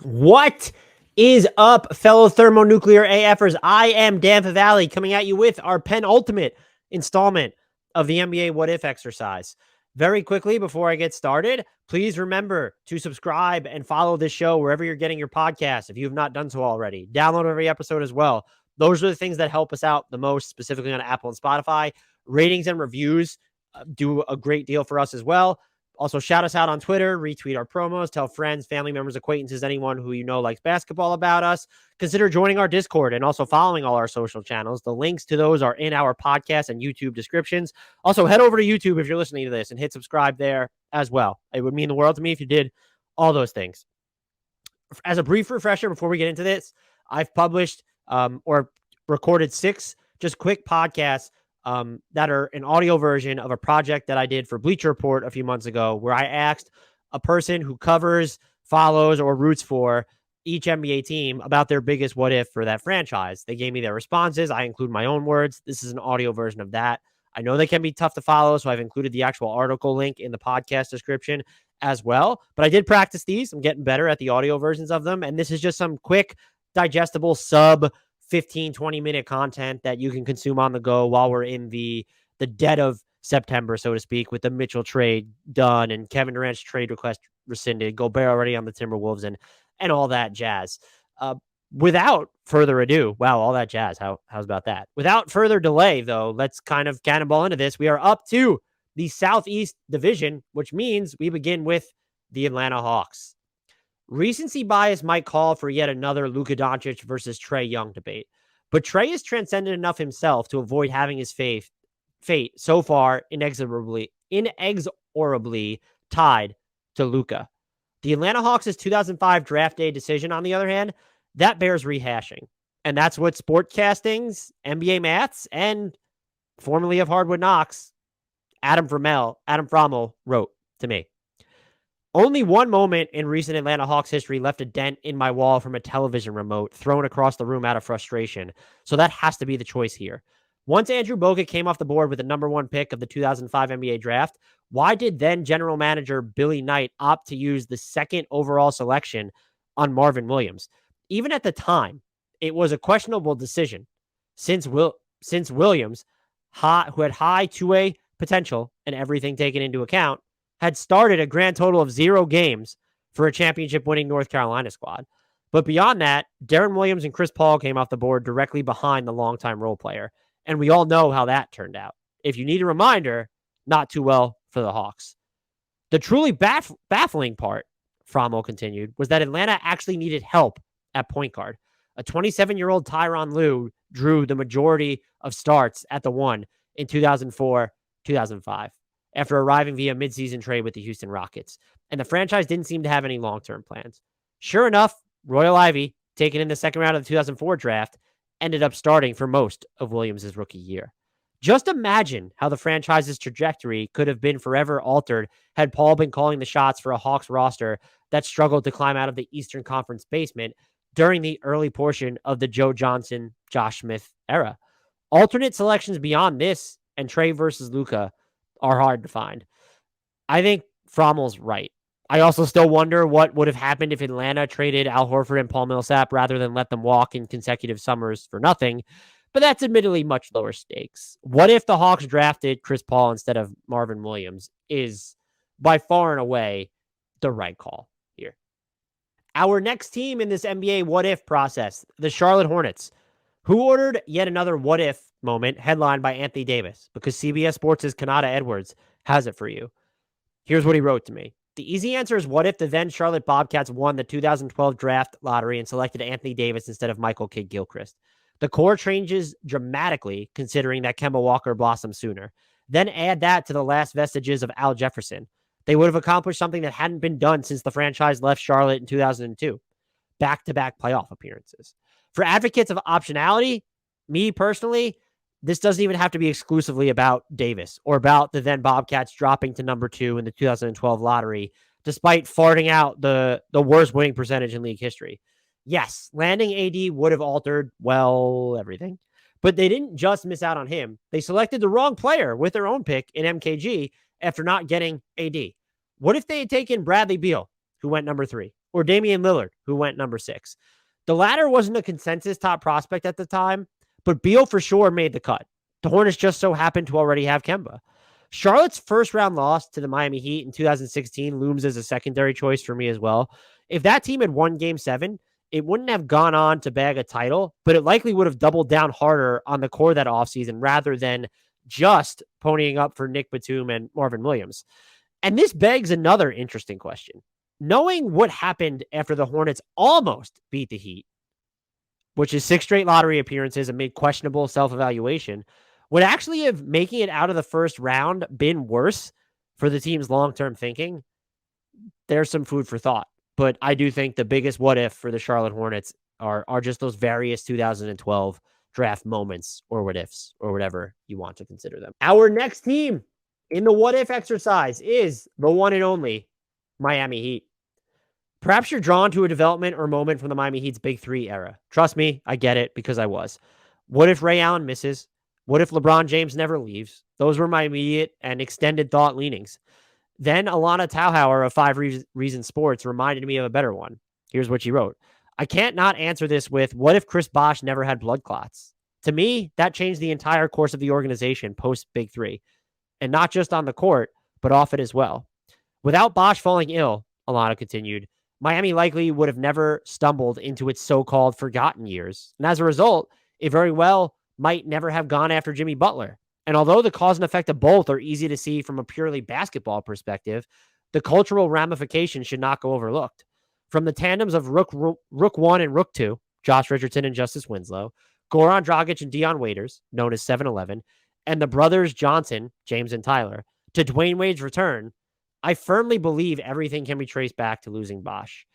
What is up, fellow thermonuclear AFers? I am Dan Favale coming at you with our penultimate installment of the NBA What If exercise. Very quickly, before I get started, please remember to subscribe and follow this show wherever you're getting your podcasts if you have not done so already. Download every episode as well. Those are the things that help us out the most, specifically on Apple and Spotify. Ratings and reviews do a great deal for us as well. Also, shout us out on Twitter, retweet our promos, tell friends, family members, acquaintances, anyone who you know likes basketball about us. Consider joining our Discord and also following all our social channels. The links to those are in our podcast and YouTube descriptions. Also, head over to YouTube if you're listening to this and hit subscribe there as well. It would mean the world to me if you did all those things. As a brief refresher before we get into this, I've published or recorded 6 just quick podcasts that are an audio version of a project that I did for Bleacher Report a few months ago, where I asked a person who covers, follows, or roots for each NBA team about their biggest what if for that franchise. They gave me their responses. I include my own words. This is an audio version of that. I know they can be tough to follow, so I've included the actual article link in the podcast description as well. But I did practice these. I'm getting better at the audio versions of them. And this is just some quick, digestible sub 15, 20-minute content that you can consume on the go while we're in the dead of September, so to speak, with the Mitchell trade done and Kevin Durant's trade request rescinded, Gobert already on the Timberwolves, and all that jazz. Without further ado, wow, all that jazz. How's about that? Without further delay, though, let's kind of cannonball into this. We are up to the Southeast Division, which means we begin with the Atlanta Hawks. Recency bias might call for yet another Luka Doncic versus Trae Young debate, but Trae is transcendent enough himself to avoid having his fate so far inexorably tied to Luka. The Atlanta Hawks' 2005 draft day decision, on the other hand, that bears rehashing. And that's what Sportcasting's NBA Maths and formerly of HardwoodKnocks, Adam Frommel wrote to me. Only one moment in recent Atlanta Hawks history left a dent in my wall from a television remote thrown across the room out of frustration. So that has to be the choice here. Once Andrew Bogut came off the board with the number 1 pick of the 2005 NBA draft, why did then general manager Billy Knight opt to use the 2nd overall selection on Marvin Williams? Even at the time, it was a questionable decision since Williams, who had high two-way potential and everything taken into account, had started a grand total of 0 games for a championship-winning North Carolina squad. But beyond that, Deron Williams and Chris Paul came off the board directly behind the longtime role player. And we all know how that turned out. If you need a reminder, not too well for the Hawks. The truly baffling part, Frommel continued, was that Atlanta actually needed help at point guard. A 27-year-old Tyronn Lue drew the majority of starts at the 1 in 2004-2005. After arriving via midseason trade with the Houston Rockets. And the franchise didn't seem to have any long-term plans. Sure enough, Royal Ivey, taken in the 2nd round of the 2004 draft, ended up starting for most of Williams' rookie year. Just imagine how the franchise's trajectory could have been forever altered had Paul been calling the shots for a Hawks roster that struggled to climb out of the Eastern Conference basement during the early portion of the Joe Johnson, Josh Smith era. Alternate selections beyond this and Trae versus Luka are hard to find. I think Frommel's right. I also still wonder what would have happened if Atlanta traded Al Horford and Paul Millsap rather than let them walk in consecutive summers for nothing, but that's admittedly much lower stakes. What if the Hawks drafted Chris Paul instead of Marvin Williams is by far and away the right call here. Our next team in this NBA what if process, the Charlotte Hornets, who ordered yet another what if moment headlined by Anthony Davis, because CBS Sports' Kanata Edwards has it for you. Here's what he wrote to me. The easy answer is what if the then Charlotte Bobcats won the 2012 draft lottery and selected Anthony Davis instead of Michael Kidd-Gilchrist. The core changes dramatically considering that Kemba Walker blossomed sooner. Then add that to the last vestiges of Al Jefferson. They would have accomplished something that hadn't been done since the franchise left Charlotte in 2002. Back-to-back playoff appearances. For advocates of optionality, me personally, this doesn't even have to be exclusively about Davis or about the then Bobcats dropping to number 2 in the 2012 lottery, despite farting out the worst winning percentage in league history. Yes, landing AD would have altered, well, everything. But they didn't just miss out on him. They selected the wrong player with their own pick in MKG after not getting AD. What if they had taken Bradley Beal, who went number 3? or Damian Lillard, who went number 6. The latter wasn't a consensus top prospect at the time, but Beal for sure made the cut. The Hornets just so happened to already have Kemba. Charlotte's first round loss to the Miami Heat in 2016 looms as a secondary choice for me as well. If that team had won game 7, it wouldn't have gone on to bag a title, but it likely would have doubled down harder on the core that offseason rather than just ponying up for Nick Batum and Marvin Williams. And this begs another interesting question. Knowing what happened after the Hornets almost beat the Heat, which is 6 straight lottery appearances amid questionable self-evaluation, would actually have making it out of the first round been worse for the team's long-term thinking? There's some food for thought. But I do think the biggest what if for the Charlotte Hornets are just those various 2012 draft moments or what ifs or whatever you want to consider them. Our next team in the what if exercise is the one and only Miami Heat. Perhaps you're drawn to a development or moment from the Miami Heat's Big 3 era. Trust me, I get it because I was. What if Ray Allen misses? What if LeBron James never leaves? Those were my immediate and extended thought leanings. Then Alana Tauhauer of 5 Reasons Sports reminded me of a better one. Here's what she wrote. I can't not answer this with, what if Chris Bosh never had blood clots? To me, that changed the entire course of the organization post Big 3. And not just on the court, but off it as well. Without Bosh falling ill, Alana continued, Miami likely would have never stumbled into its so-called forgotten years. And as a result, it very well might never have gone after Jimmy Butler. And although the cause and effect of both are easy to see from a purely basketball perspective, the cultural ramifications should not go overlooked. From the tandems of Rook 1 and Rook 2, Josh Richardson and Justice Winslow, Goran Dragic and Dion Waiters, known as 7-11, and the brothers Johnson, James and Tyler, to Dwayne Wade's return, I firmly believe everything can be traced back to losing Bosh.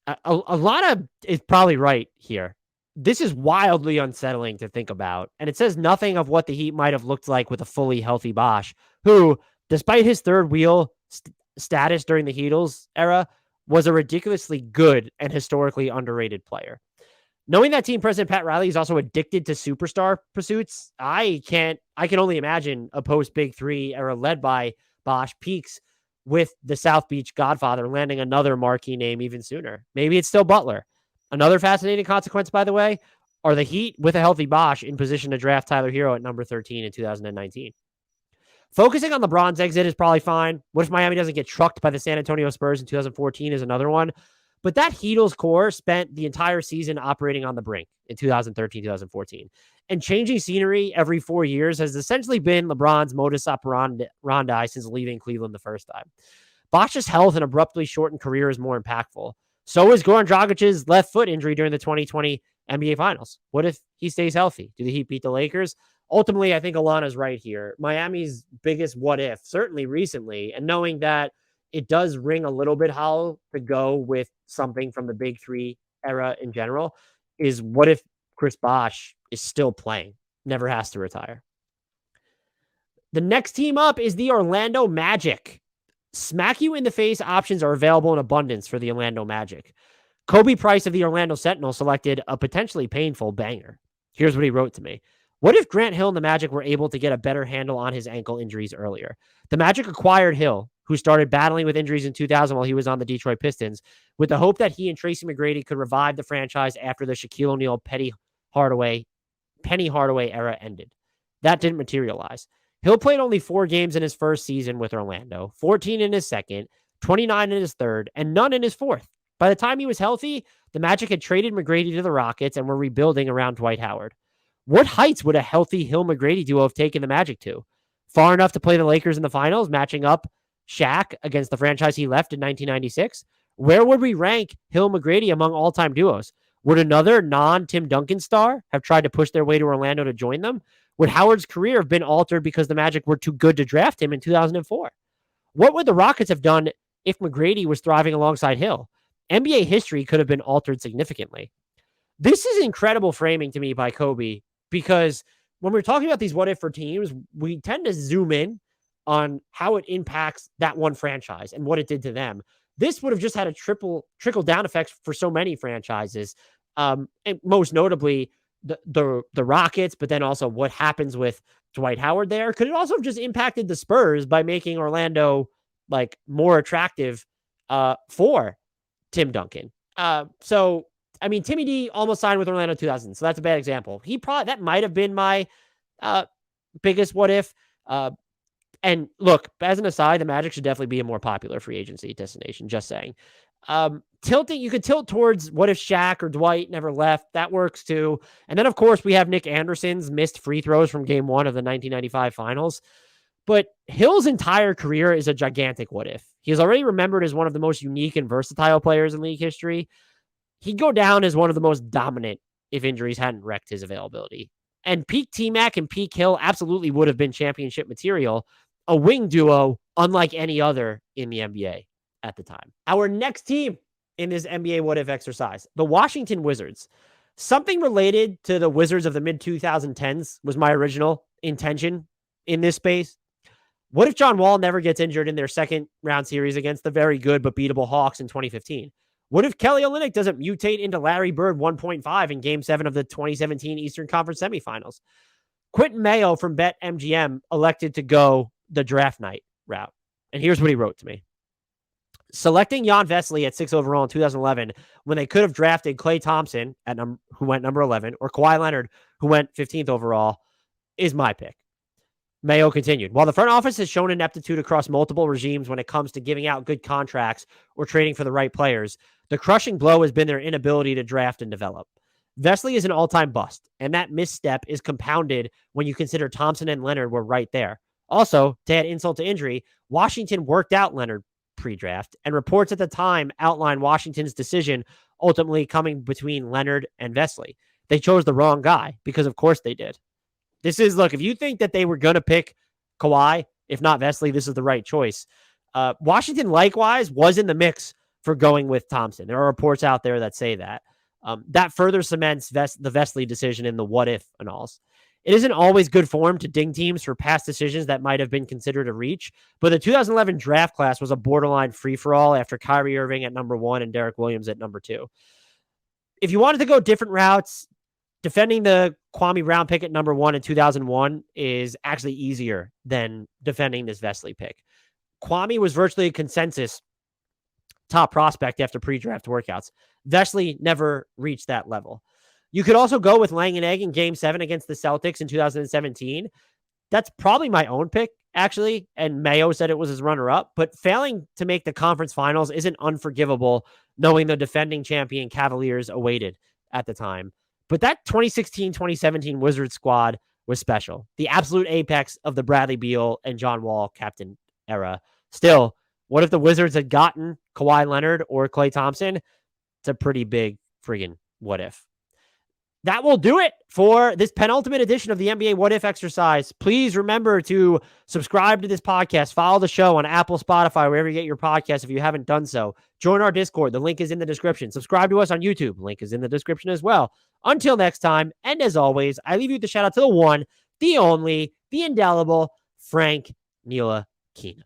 Alana is probably right here. This is wildly unsettling to think about, and it says nothing of what the Heat might have looked like with a fully healthy Bosh, who, despite his third wheel status during the Heatles era, was a ridiculously good and historically underrated player. Knowing that team president Pat Riley is also addicted to superstar pursuits, I can only imagine a post Big 3 era led by Bosh peaks with the South Beach Godfather landing another marquee name even sooner. Maybe it's still Butler. Another fascinating consequence, by the way, are the Heat with a healthy Bosh in position to draft Tyler Hero at number 13 in 2019. Focusing on LeBron's exit is probably fine. What if Miami doesn't get trucked by the San Antonio Spurs in 2014 is another one. But that Heatles core spent the entire season operating on the brink in 2013, 2014. And changing scenery every 4 years has essentially been LeBron's modus operandi since leaving Cleveland the first time. Bosh's health and abruptly shortened career is more impactful. So is Goran Dragic's left foot injury during the 2020 NBA Finals. What if he stays healthy? Do the Heat beat the Lakers? Ultimately, I think Alana's right here. Miami's biggest what if, certainly recently, and knowing that it does ring a little bit hollow to go with something from the Big 3 era in general, is what if Chris Bosh is still playing, never has to retire. The next team up is the Orlando Magic. Smack you in the face options are available in abundance for the Orlando Magic. Kobe Price of the Orlando Sentinel selected a potentially painful banger. Here's what he wrote to me. What if Grant Hill and the Magic were able to get a better handle on his ankle injuries earlier? The Magic acquired Hill, who started battling with injuries in 2000 while he was on the Detroit Pistons, with the hope that he and Tracy McGrady could revive the franchise after the Shaquille O'Neal, Penny Hardaway era ended. That didn't materialize. Hill played only 4 games in his first season with Orlando, 14 in his second, 29 in his third, and none in his fourth. By the time he was healthy, the Magic had traded McGrady to the Rockets and were rebuilding around Dwight Howard. What heights would a healthy Hill-McGrady duo have taken the Magic to? Far enough to play the Lakers in the finals, matching up Shaq against the franchise he left in 1996? Where would we rank Hill-McGrady among all-time duos? Would another non-Tim Duncan star have tried to push their way to Orlando to join them? Would Howard's career have been altered because the Magic were too good to draft him in 2004? What would the Rockets have done if McGrady was thriving alongside Hill? NBA history could have been altered significantly. This is incredible framing to me by Kobe, because when we're talking about these what if for teams, we tend to zoom in on how it impacts that one franchise and what it did to them. This would have just had a trickle down effect for so many franchises, and most notably the Rockets, but then also what happens with Dwight Howard there. Could it also have just impacted the Spurs by making Orlando like more attractive for Tim Duncan. So I mean, Timmy D almost signed with Orlando 2000, so that's a bad example. That might have been my biggest what if. And look, as an aside, the Magic should definitely be a more popular free agency destination. Just saying. You could tilt towards what if Shaq or Dwight never left. That works too. And then, of course, we have Nick Anderson's missed free throws from game 1 of the 1995 finals. But Hill's entire career is a gigantic what if. He is already remembered as one of the most unique and versatile players in league history. He'd go down as one of the most dominant if injuries hadn't wrecked his availability. And peak T-Mac and peak Hill absolutely would have been championship material, a wing duo unlike any other in the NBA at the time. Our next team in this NBA what if exercise, the Washington Wizards. Something related to the Wizards of the mid-2010s was my original intention in this space. What if John Wall never gets injured in their second round series against the very good but beatable Hawks in 2015? What if Kelly Olynyk doesn't mutate into Larry Bird 1.5 in Game 7 of the 2017 Eastern Conference semifinals? Quentin Mayo from BetMGM elected to go the draft night route. And here's what he wrote to me. Selecting Jan Vesely at 6 overall in 2011 when they could have drafted Klay Thompson, who went number 11, or Kawhi Leonard, who went 15th overall, is my pick. Mayo continued. While the front office has shown ineptitude across multiple regimes when it comes to giving out good contracts or trading for the right players, the crushing blow has been their inability to draft and develop. Vesely is an all-time bust, and that misstep is compounded when you consider Thompson and Leonard were right there. Also, to add insult to injury, Washington worked out Leonard pre-draft, and reports at the time outlined Washington's decision ultimately coming between Leonard and Vesely. They chose the wrong guy, because of course they did. Look, if you think that they were going to pick Kawhi, if not Vesely, this is the right choice. Washington, likewise, was in the mix for going with Thompson. There are reports out there that say that. That further cements the Vesely decision in the what-if annals. It isn't always good form to ding teams for past decisions that might have been considered a reach, but the 2011 draft class was a borderline free-for-all after Kyrie Irving at number 1 and Derek Williams at number 2. If you wanted to go different routes, defending the Kwame Brown pick at number 1 in 2001 is actually easier than defending this Vesely pick. Kwame was virtually a consensus top prospect after pre-draft workouts. Vesely never reached that level. You could also go with laying an egg in Game 7 against the Celtics in 2017. That's probably my own pick, actually, and Mayo said it was his runner-up, but failing to make the conference finals isn't unforgivable, knowing the defending champion Cavaliers awaited at the time. But that 2016-2017 Wizards squad was special. The absolute apex of the Bradley Beal and John Wall captain era. Still, what if the Wizards had gotten Kawhi Leonard or Klay Thompson? It's a pretty big friggin' what if. That will do it for this penultimate edition of the NBA What If exercise. Please remember to subscribe to this podcast. Follow the show on Apple, Spotify, wherever you get your podcasts if you haven't done so. Join our Discord. The link is in the description. Subscribe to us on YouTube. The link is in the description as well. Until next time, and as always, I leave you with the shout out to the one, the only, the indelible Frank Ntilikina.